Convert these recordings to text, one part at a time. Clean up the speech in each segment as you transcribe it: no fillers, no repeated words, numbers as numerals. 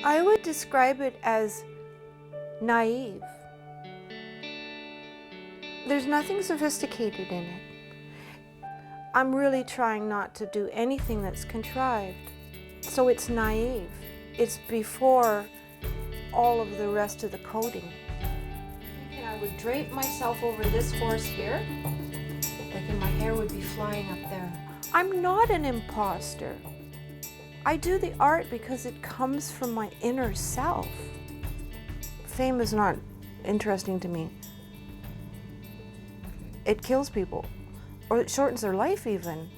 I would describe it as naive. There's nothing sophisticated in it. I'm really trying not to do anything that's contrived. So it's naive. It's before all of the rest of the coding. And I would drape myself over this horse here, and my hair would be flying up there. I'm not an imposter. I do the art because it comes from my inner self. Fame is not interesting to me. It kills people, or it shortens their life even.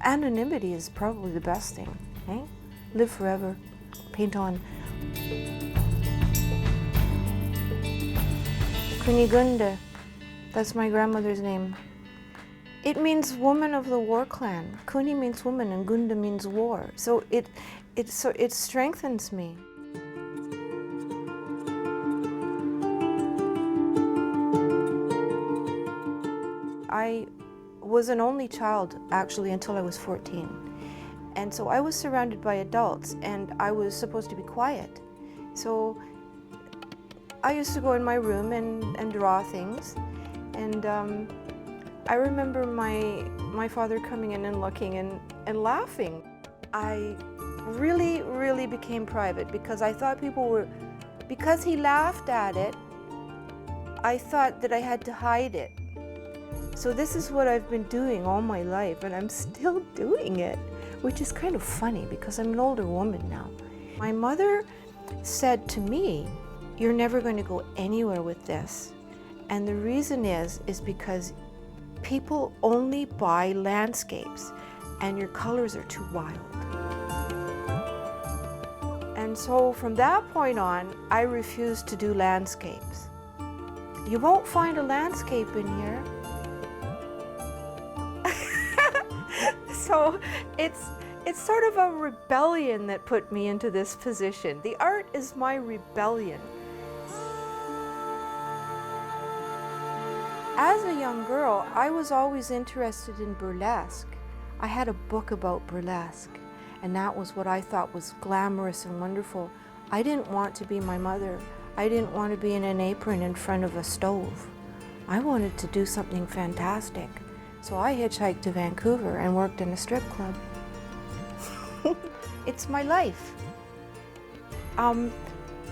Anonymity is probably the best thing, eh? Live forever, paint on. Kunigunde, that's my grandmother's name. It means woman of the war clan. Kuni means woman and Gunda means war. So it strengthens me. I was an only child actually until I was 14. And so I was surrounded by adults and I was supposed to be quiet. So I used to go in my room and draw things. And I remember my father coming in and looking and laughing. I really became private because I thought because he laughed at it, I thought that I had to hide it. So this is what I've been doing all my life, and I'm still doing it, which is kind of funny because I'm an older woman now. My mother said to me, "You're never going to go anywhere with this." And the reason is because people only buy landscapes and your colors are too wild. And so from that point on, I refused to do landscapes. You won't find a landscape in here. So it's sort of a rebellion that put me into this position. The art is my rebellion. As a young girl, I was always interested in burlesque. I had a book about burlesque, and that was what I thought was glamorous and wonderful. I didn't want to be my mother. I didn't want to be in an apron in front of a stove. I wanted to do something fantastic. So I hitchhiked to Vancouver and worked in a strip club. It's my life.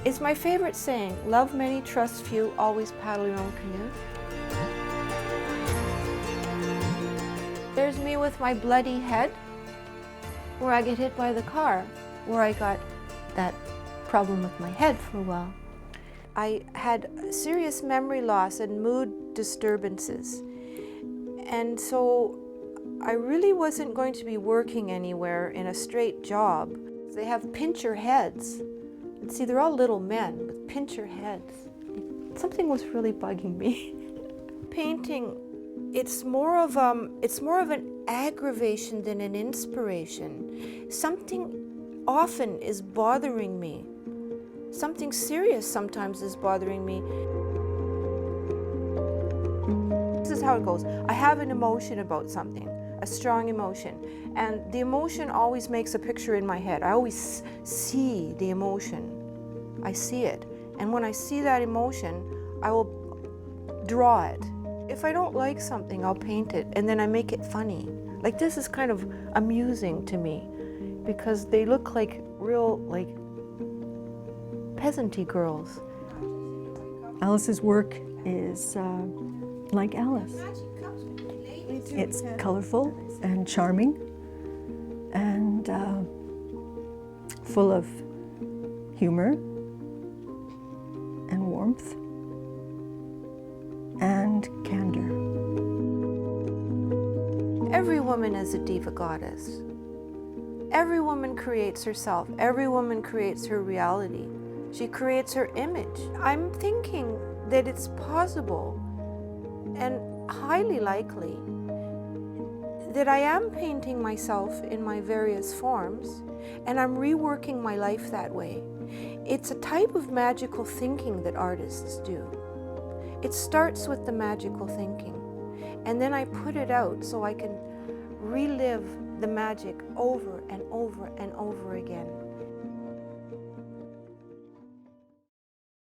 It's my favorite saying, love many, trust few, always paddle your own canoe. There's me with my bloody head, where I get hit by the car, where I got that problem with my head for a while. I had serious memory loss and mood disturbances. And so I really wasn't going to be working anywhere in a straight job. They have pincher heads. And see, they're all little men with pincher heads. Something was really bugging me. Painting, it's more of an aggravation than an inspiration. Something often is bothering me. Something serious sometimes is bothering me. This is how it goes. I have an emotion about something, a strong emotion, and the emotion always makes a picture in my head. I always see the emotion. I see it. And when I see that emotion, I will draw it. If I don't like something, I'll paint it, and then I make it funny. Like, this is kind of amusing to me because they look like real, like, peasanty girls. Alice's work is like Alice. It's colorful and charming and full of humor and warmth and candor. Every woman is a diva goddess. Every woman creates herself. Every woman creates her reality. She creates her image. I'm thinking that it's possible and highly likely that I am painting myself in my various forms, and I'm reworking my life that way. It's a type of magical thinking that artists do. It starts with the magical thinking, and then I put it out so I can relive the magic over and over and over again.